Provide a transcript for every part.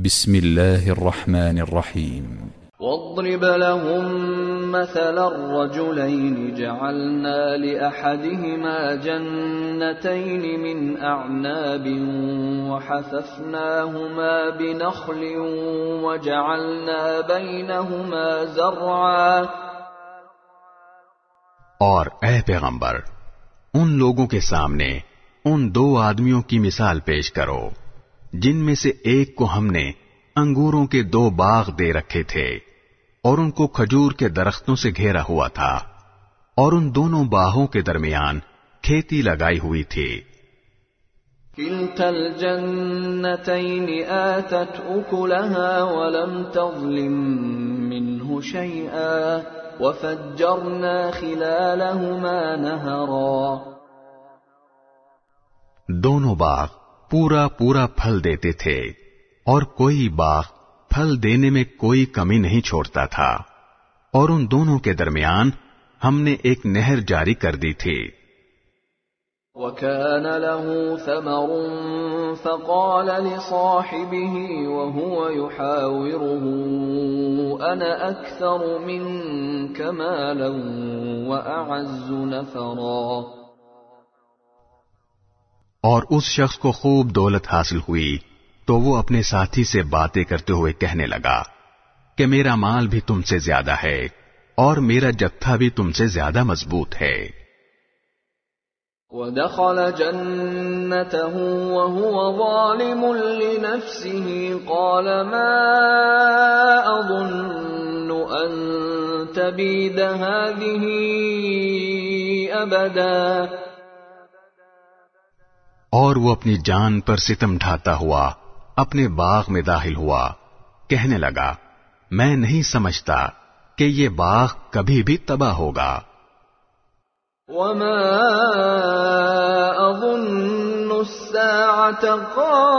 بسم الله الرحمن الرحيم. واضرب لهم مثل الرجلين جعلنا لأحدهما جنتين من أعناب وحففناهما بنخل وجعلنا بينهما زرعا. اور اے پیغمبر، ان لوگوں کے سامنے ان دو آدمیوں کی مثال پیش کرو جن میں سے ایک کو ہم نے انگوروں کے دو باغ دے رکھے تھے اور ان کو کھجور کے درختوں سے گھیرا ہوا تھا، اور ان دونوں باغوں کے درمیان کھیتی لگائی ہوئی تھی۔ كلتا الجنتين آتت أكلها ولم تظلم منه شيئا وفجرنا خلالهما نهرا۔ دونوں باغ پورا پورا پھل دیتے تھے اور کوئی باغ پھل دینے میں کوئی کمی نہیں چھوڑتا تھا، اور ان دونوں کے درمیان ہم نے ایک نہر جاری کر دی تھی۔ وَكَانَ لَهُ ثَمَرٌ فَقَالَ لِصَاحِبِهِ وَهُوَ يُحَاوِرُهُ أَنَا أَكْثَرُ مِنكَ مَالًا وَأَعَزُّ نَفَرًا۔ اور اس شخص کو خوب دولت حاصل ہوئی تو وہ اپنے ساتھی سے باتیں کرتے ہوئے کہنے لگا کہ میرا مال بھی تم سے زیادہ ہے اور میرا جتھا بھی تم سے زیادہ مضبوط ہے۔ وَدَخَلَ جَنَّتَهُ وَهُوَ ظَالِمٌ لِنَفْسِهِ قَالَ مَا أَظُنُّ أَن تَبِيدَ هَٰذِهِ أَبَدًا۔ اور وہ اپنی جان پر ستم ڈھاتا ہوا اپنے باغ میں داخل ہوا، کہنے لگا میں نہیں سمجھتا کہ یہ باغ کبھی بھی تباہ ہوگا۔ وَمَا أَظُنُّ السَّاعَةَ قَائِمَةً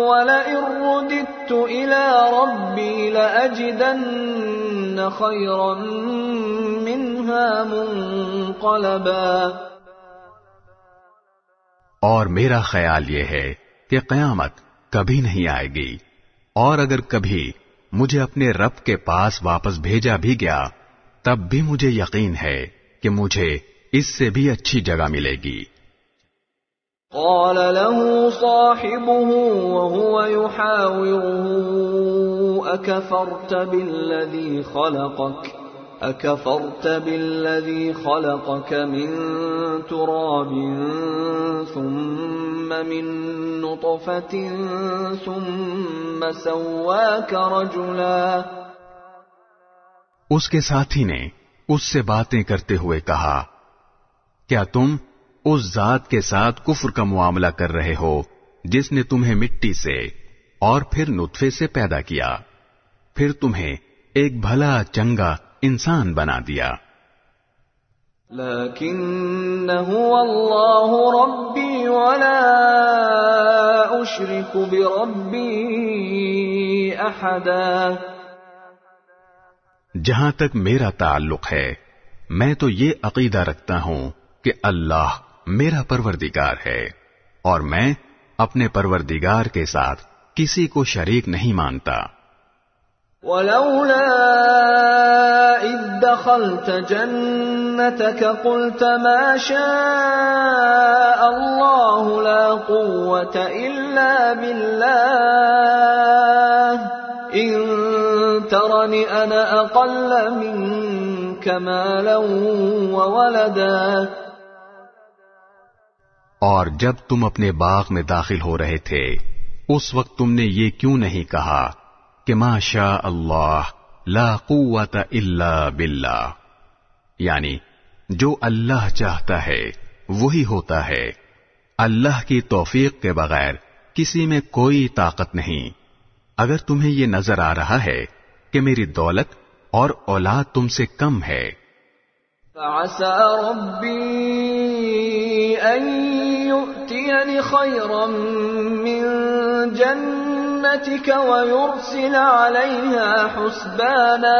وَلَئِن رُّدِدتُّ إِلَىٰ رَبِّي لَأَجِدَنَّ خَيْرًا مِّنْهَا مُنقَلَبًا۔ اور میرا خیال یہ ہے کہ قیامت کبھی نہیں آئے گی، اور اگر کبھی مجھے اپنے رب کے پاس واپس بھیجا بھی گیا تب بھی مجھے یقین ہے کہ مجھے اس سے بھی اچھی جگہ ملے گی۔ قال له صاحبه وهو يحاوره أكفرت بالذي خلقك من تراب ثم من نطفة ثم سواك رجلا۔ اس کے ساتھی نے اس سے باتیں کرتے ہوئے کہا کیا تم اس ذات کے ساتھ کفر کا معاملہ کر رہے ہو جس نے تمہیں مٹی سے اور پھر نطفے سے پیدا کیا، پھر تمہیں ایک بھلا چنگا انسان بنا دیا۔ لیکن هو اللہ ربی ولا اشرک بربی احدا۔ جہاں تک میرا تعلق ہے میں تو یہ عقیدہ رکھتا ہوں کہ اللہ میرا پروردگار ہے اور میں اپنے پروردگار کے ساتھ کسی کو شریک نہیں مانتا۔ ولولا اذ دخلت جنتك قلت ما شاء الله لا قوة الا بالله ان ترني انا اقل منك مالا وولدا۔ اور جب تم اپنے باغ میں داخل ہو رہے تھے اس وقت تم نے یہ کیوں نہیں کہا کہ ما شاء اللہ لا قوت الا باللہ، یعنی جو اللہ چاہتا ہے وہی ہوتا ہے، اللہ کی توفیق کے بغیر کسی میں کوئی طاقت نہیں۔ اگر تمہیں یہ نظر آ رہا ہے کہ میری دولت اور اولاد تم سے کم ہے، فعسى ربي أن يؤتيني خيرا من جنتك ويرسل عليها حسبانا۔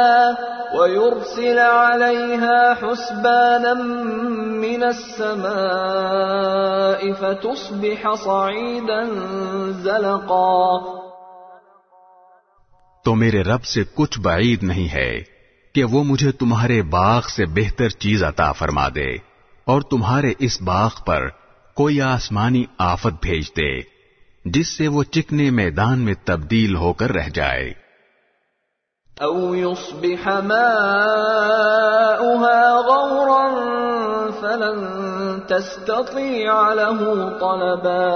ويرسل عليها حسبانا من السماء فتصبح صعيدا زلقا. تو میرے رب سے کچھ بعید نہیں ہے کہ وہ مجھے تمہارے باغ سے بہتر چیز عطا فرما دے اور تمہارے اس باغ پر کوئی آسمانی آفت بھیج دے جس سے وہ چکنے میدان میں تبدیل ہو کر رہ جائے. او يصبح ماؤها غورا فلن تستطيع له طلبا.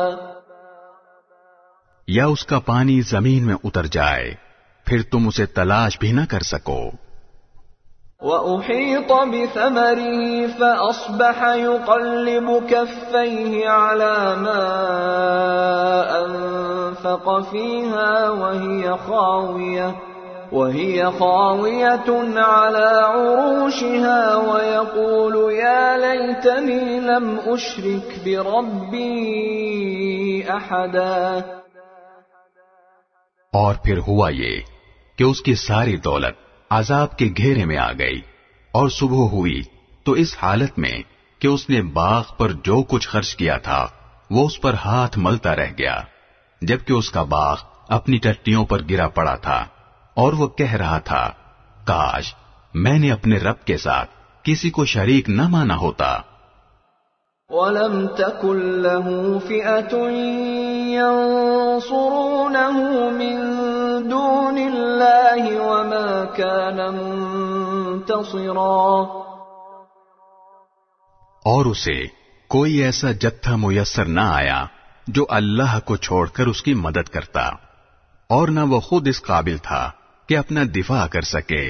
یا اس کا پانی زمین میں اتر جائے پھر تم اسے تلاش بھی نہ کر سکو. وَأُحِيطَ بِثَمَرِهِ فَأَصْبَحَ يُقَلِّبُ كَفَّيْهِ عَلَى مَا أَنفَقَ فِيهَا وَهِيَ خَاوِيَةٌ عَلَى عُرُوشِهَا وَيَقُولُ يَا لَيْتَنِي لَمْ أُشْرِكْ بِرَبِّي أَحَدًا. اور پھر ہوا یہ کہ اس کی ساری دولت عذاب کے گھیرے میں آ گئی اور صبح ہوئی تو اس حالت میں کہ اس نے باغ پر جو کچھ خرچ کیا تھا وہ اس پر ہاتھ ملتا رہ گیا جبکہ اس کا باغ اپنی ٹٹیوں پر گرا پڑا تھا اور وہ کہہ رہا تھا کاش میں نے اپنے رب کے ساتھ کسی کو شریک نہ مانا ہوتا. وَلَمْ تَكُنْ لَهُ فِئَةٌ يَنصُرُونَهُ مِنْ دُونِ اللَّهِ وَمَا كَانَ مُنْتَصِرًا. اور اسے کوئی ایسا جتھا میسر نہ آیا جو اللہ کو چھوڑ کر اس کی مدد کرتا اور نہ وہ خود اس قابل تھا کہ اپنا دفاع کر سکے.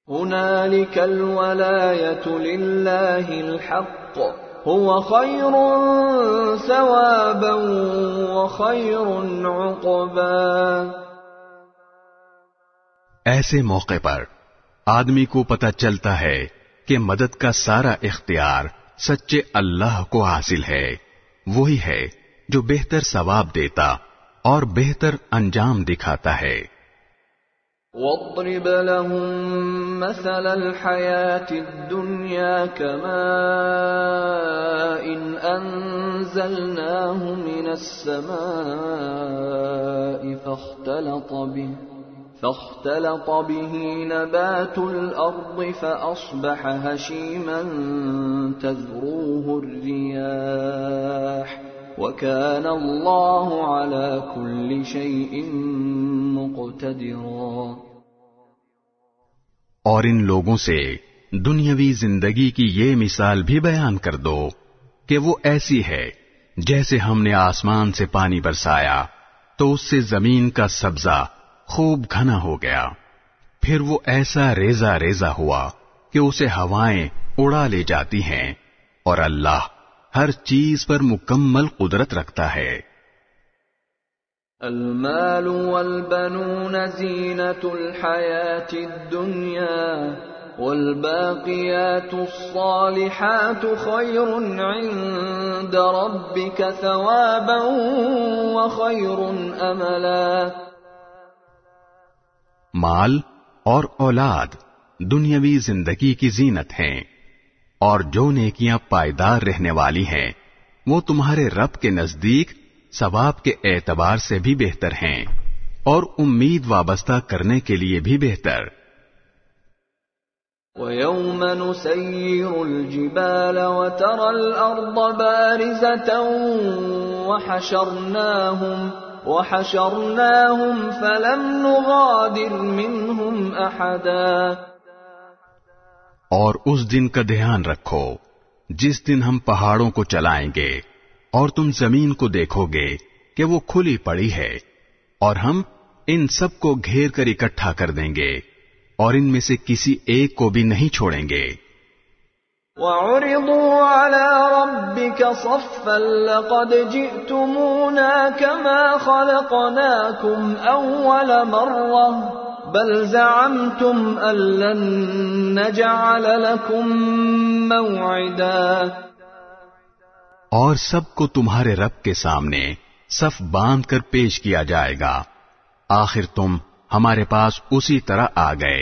هُنَالِكَ الْوَلَایَةُ لِلَّهِ الْحَقِّ هُوَ خَيْرٌ ثَوَابًا وَخَيْرٌ عُقْبًا. ایسے موقع پر آدمی کو پتہ چلتا ہے کہ مدد کا سارا اختیار سچے اللہ کو حاصل ہے. وہی ہے جو بہتر ثواب دیتا اور بہتر انجام دکھاتا ہے. وَاضْرِبْ لَهُم مَّثَلَ الْحَيَاةِ الدُّنْيَا كَمَاءٍ أَنزَلْنَاهُ مِنَ السَّمَاءِ فاختلط به نبات الأرض فأصبح هشيما تذروه الرياح وكان الله على كل شيء مقتدرا. اور ان لوگوں سے دنیاوی زندگی کی یہ مثال بھی بیان کر دو کہ وہ ایسی ہے جیسے ہم نے آسمان سے پانی برسایا تو اس سے زمین کا سبزہ خوب گھنا ہو گیا پھر وہ ایسا ریزہ ریزہ ہوا کہ اسے ہوائیں اڑا لے جاتی ہیں اور اللہ ہر چیز پر مکمل قدرت رکھتا ہے. المال والبنون زینة الحیاة الدنیا والباقیات الصالحات خیر عند ربک ثوابا وخیر املا. مال اور اولاد دنیاوی زندگی کی زینت ہیں اور جو نیکیاں پائیدار رہنے والی ہیں وہ تمہارے رب کے نزدیک ثواب کے اعتبار سے بھی بہتر ہیں اور امید وابستہ کرنے کے لیے بھی بہتر. وَيَوْمَ نُسَيِّرُ الْجِبَالَ وَتَرَى الْأَرْضَ بَارِزَةً وَحَشَرْنَاهُمْ فَلَمْ نُغَادِرْ مِنْهُمْ أَحَدًا. اور اس دن کا دھیان رکھو جس دن ہم پہاڑوں کو چلائیں گے اور تم زمین کو دیکھو گے کہ وہ کھلی پڑی ہے اور ہم ان سب کو گھیر کر اکٹھا کر دیں گے اور ان میں سے کسی ایک کو بھی نہیں چھوڑیں گے. وَعُرِضُوا عَلَى رَبِّكَ صَفًّا لَقَدْ جِئْتُمُونَا كَمَا خَلَقْنَاكُمْ أَوَّلَ مَرَّةٍ بَلْ زَعَمْتُمْ أَن لَّن نَّجْعَلَ لَكُم مَّوْعِدًا. اور سب کو تمہارے رب کے سامنے صف باندھ کر پیش کیا جائے گا. آخر تم ہمارے پاس اسی طرح آ گئے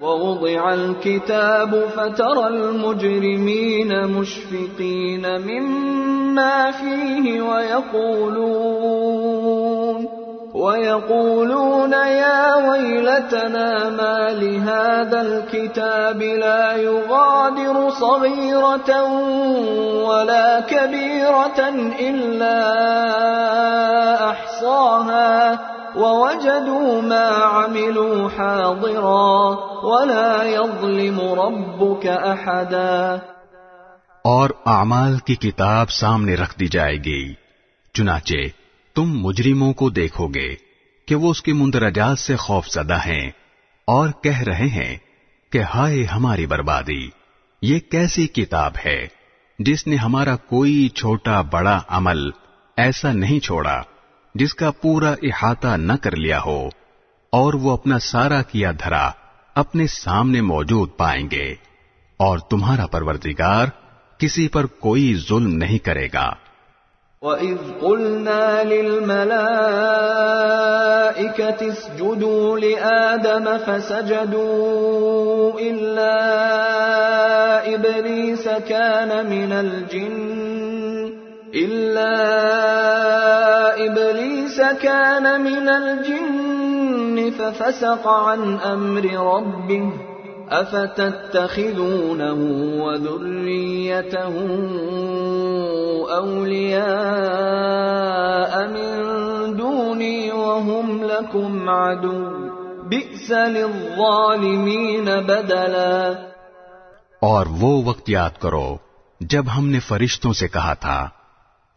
ووضع الكتاب فترى المجرمين مشفقين مما فيه ويقولون يا ويلتنا ما لهذا الكتاب لا يغادر صغيرة ولا كبيرة إلا أحصاها ووجدوا ما عملوا حاضرا ولا يظلم ربك أحدا۔ اور اعمال کی کتاب سامنے رکھ دی جائے گی، چنانچہ تم مجرموں کو دیکھو گے کہ وہ اس کے مندرجات سے خوف زدہ ہیں اور کہہ رہے ہیں کہ ہائے ہماری بربادی، یہ کیسی کتاب ہے جس نے ہمارا کوئی چھوٹا بڑا عمل ایسا نہیں چھوڑا جس کا پورا احاطہ نہ کر لیا ہو، اور وہ اپنا سارا کیا دھرا اپنے سامنے موجود پائیں گے، اور تمہارا پروردگار کسی پر کوئی ظلم نہیں کرے گا۔ وَإِذْ قُلْنَا لِلْمَلَائِكَةِ اسْجُدُوا لِآدَمَ فَسَجَدُوا إِلَّا إِبْلِيسَ كَانَ مِنَ الْجِنِّ فَفَسَقَ عَنْ أَمْرِ رَبِّهِ أَفَتَتَّخِذُونَهُ وَذُرِّيَّتَهُ أَوْلِيَاءَ مِن دُونِي وَهُمْ لَكُمْ عَدُوٌّ بِئْسَ لِلظَّالِمِينَ بَدَلًا۔ اور وہ وقت یاد کرو جب ہم نے فرشتوں سے کہا تھا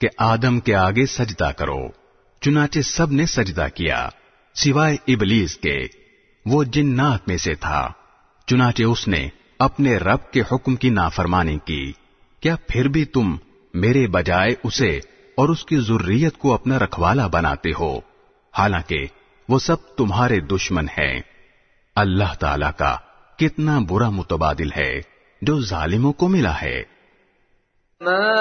کہ آدم کے آگے سجدہ کرو، چنانچہ سب نے سجدہ کیا سوائے ابلیس کے، وہ جنات میں سے تھا، چنانچہ اس نے اپنے رب کے حکم کی نافرمانی کی۔ کیا پھر بھی تم میرے بجائے اسے اور اس کی ذریت کو اپنا رکھوالا بناتے ہو، حالانکہ وہ سب تمہارے دشمن ہیں۔ اللہ تعالی کا کتنا برا متبادل ہے جو ظالموں کو ملا ہے۔ ما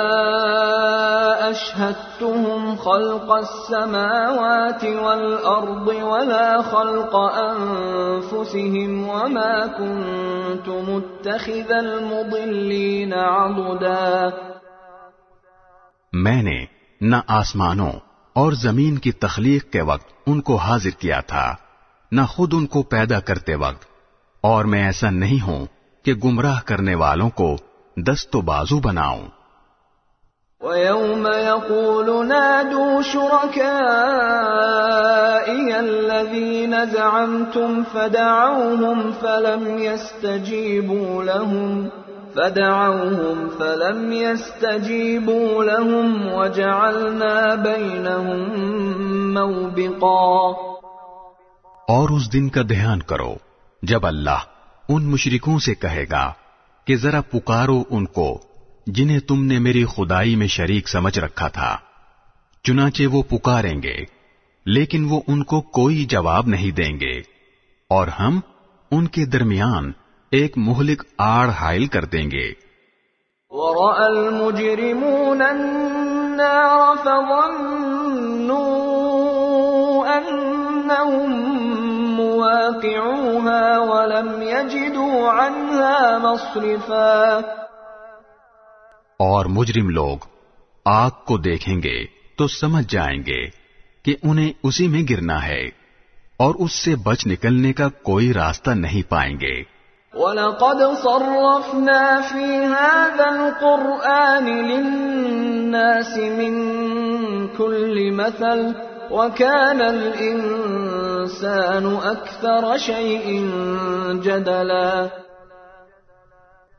أشهدتهم خلق السماوات والأرض ولا خلق أنفسهم وما كنت متخذ المضلين عضدا۔ میں نے نہ آسمانوں اور زمین کی تخلیق کے وقت ان کو حاضر کیا تھا، نہ خود ان کو پیدا کرتے وقت، اور میں ایسا نہیں ہوں کہ گمراہ کرنے والوں کو دست و بازو بناؤں۔ وَيَوْمَ يَقُولُ نَادُوا شُرَكَائِيَ الَّذِينَ زَعَمْتُمْ فَدَعَوْهُمْ فَلَمْ يَسْتَجِيبُوا لَهُمْ وَجَعَلْنَا بَيْنَهُمْ مَوْبِقًا۔ اور اس دن کا دھیان کرو جب اللہ ان مشرکوں سے کہے گا کہ ذرا پکارو ان کو جنہیں تم نے میری خدائی میں شریک سمجھ رکھا تھا، چنانچہ وہ پکاریں گے لیکن وہ ان کو کوئی جواب نہیں دیں گے، اور ہم ان کے درمیان ایک مہلک آڑ حائل کر دیں گے۔ وَرَأَى الْمُجْرِمُونَ النَّارَ فَظَنُّوا أَنَّهُمْ مُوَاقِعُوهَا وَلَمْ يَجِدُوا عَنْهَا مَصْرِفًا۔ اور مجرم لوگ آگ کو دیکھیں گے تو سمجھ جائیں گے کہ انہیں اسی میں گرنا ہے، اور اس سے بچ نکلنے کا کوئی راستہ نہیں پائیں گے۔ وَلَقَدْ صَرَّفْنَا فِي هَذَا الْقُرْآنِ لِلنَّاسِ مِنْ كُلِّ مَثَلٍ وَكَانَ الْإِنسَانُ أَكْثَرَ شَيْءٍ جَدَلًا۔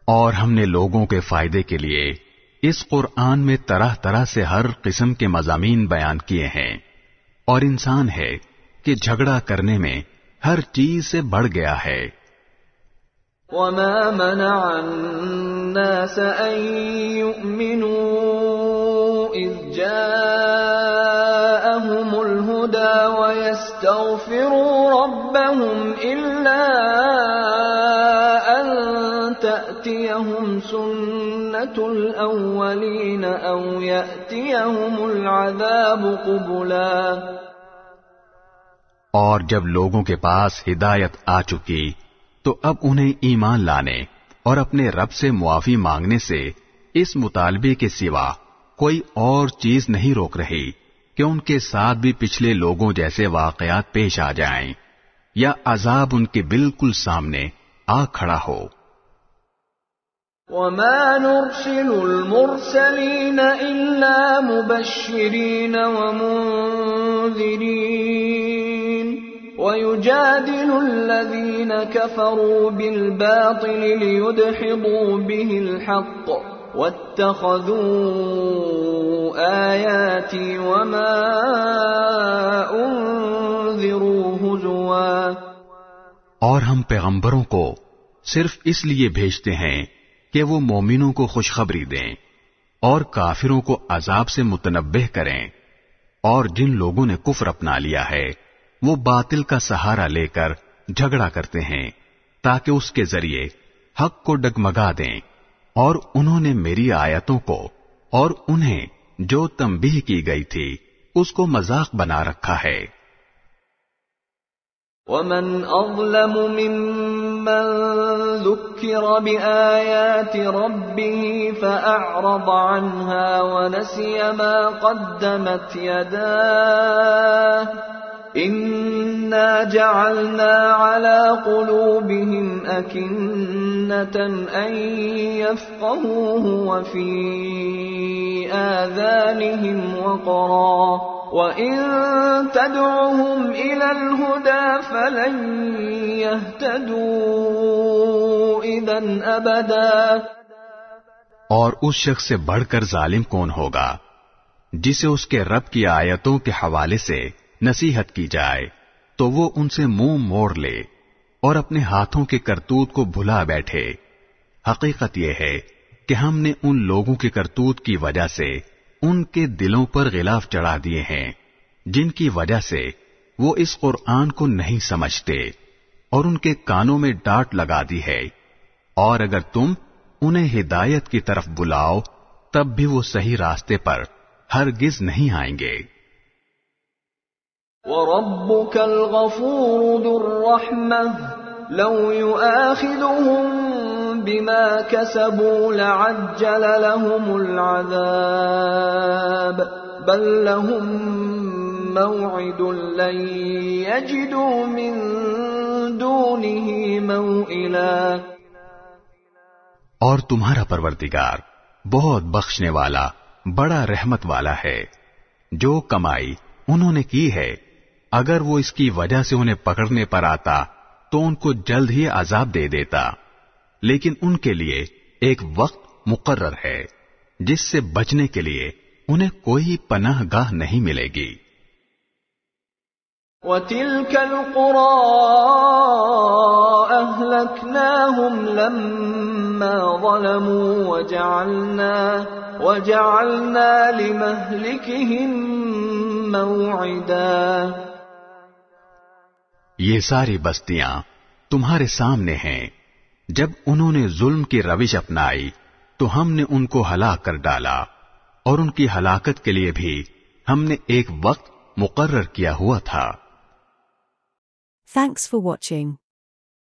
اور ہم نے لوگوں کے فائدے کے لیے اس قرآن میں طرح طرح سے ہر قسم کے مضامین بیان کیے ہیں، اور انسان ہے کہ جھگڑا کرنے میں ہر چیز سے بڑھ گیا ہے۔ وَمَا مَنَعَ النَّاسَ أَن يُؤْمِنُوا إِذْ جَاءَهُمُ الْهُدَى وَيَسْتَغْفِرُوا رَبَّهُمْ إِلَّا أَن تأتيهم سنة الأولين أو يأتيهم العذاب قبلا۔ اور جب لوگوں کے پاس ہدایت آ چکی تو اب انہیں ایمان لانے اور اپنے رب سے معافی مانگنے سے اس مطالبے کے سوا کوئی اور چیز نہیں روک رہی کہ ان کے ساتھ بھی پچھلے لوگوں جیسے واقعات پیش آ جائیں یا عذاب ان کے بالکل سامنے آ کھڑا ہو۔ وَمَا نُرْسِلُ الْمُرْسَلِينَ إِلَّا مُبَشِّرِينَ وَمُنذِرِينَ وَيُجَادِلُ الَّذِينَ كَفَرُوا بِالْبَاطِلِ لِيُدْحِضُوا بِهِ الْحَقَّ وَاتَّخَذُوا آيَاتِي وَمَا أُنذِرُوا هُزُوًا۔ اور ہم پیغمبروں کو صرف اس لیے بھیجتے ہیں کہ وہ مومنوں کو خوشخبری دیں اور کافروں کو عذاب سے متنبہ کریں، اور جن لوگوں نے کفر اپنا لیا ہے وہ باطل کا سہارا لے کر جھگڑا کرتے ہیں تاکہ اس کے ذریعے حق کو ڈگمگا دیں، اور انہوں نے میری آیتوں کو اور انہیں جو تنبیہ کی گئی تھی اس کو مذاق بنا رکھا ہے۔ وَمَنْ أَظْلَمُ مِمَّنْ ذُكِّرَ بِآيَاتِ رَبِّهِ فَأَعْرَضَ عَنْهَا وَنَسِيَ مَا قَدَّمَتْ يَدَاهُ إِنَّا جَعَلْنَا عَلَى قُلُوبِهِمْ أَكِنَّةً أَنْ يَفْقَهُوهُ وَفِي آذَانِهِمْ وَقْرًا وَإِن تَدْعُهُمْ إِلَى الْهُدَى فَلَن يَهْتَدُوا إِذًا أَبَدًا۔ اور اس شخص سے بڑھ کر ظالم کون ہوگا جسے اس کے رب کی آیتوں کے حوالے سے نصیحت کی جائے تو وہ ان سے منہ موڑ لے اور اپنے ہاتھوں کے کرتوت کو بھلا بیٹھے۔ حقیقت یہ ہے کہ ہم نے ان لوگوں کے کرتوت کی وجہ سے ان کے دلوں پر غلاف چڑھا دیے ہیں جن کی وجہ سے وہ اس قرآن کو نہیں سمجھتے، اور ان کے کانوں میں ڈانٹ لگا دی ہے، اور اگر تم انہیں ہدایت کی طرف بلاؤ تب بھی وہ صحیح راستے پر ہرگز نہیں آئیں گے۔ وَرَبُّكَ الْغَفُورُ ذُو الرَّحْمَةِ لَوْ يُؤَاخِذُهُم بِمَا كَسَبُوا لَعَجَّلَ لَهُمُ الْعَذَابَ بَل لَّهُم مَّوْعِدٌ لَّن يَجِدُوا مِن دُونِهِ مَوْئِلًا۔ اور تمہارا پروردگار بہت بخشنے والا بڑا رحمت والا ہے۔ جو کمائی انہوں نے کی ہے اگر وہ اس کی وجہ سے انہیں پکڑنے پر آتا تو ان کو جلد ہی عذاب دے دیتا، لیکن ان کے لیے ایک وقت مقرر ہے جس سے بچنے کے لیے انہیں کوئی پناہ گاہ نہیں ملے گی۔ وَتِلْكَ الْقُرَىٰ أَهْلَكْنَاهُمْ لَمَّا ظَلَمُوا وَجَعَلْنَا لِمَهْلِكِهِم مَّوْعِدًا۔ یہ ساری بستیاں تمہارے سامنے ہیں، جب انہوں نے ظلم کی روش اپنائی تو ہم نے ان کو ہلاک کر ڈالا، اور ان کی ہلاکت کے لیے بھی ہم نے ایک وقت مقرر کیا ہوا تھا۔ Thanks for watching.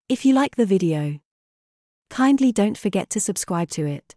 If you like the video, kindly don't forget to subscribe to it.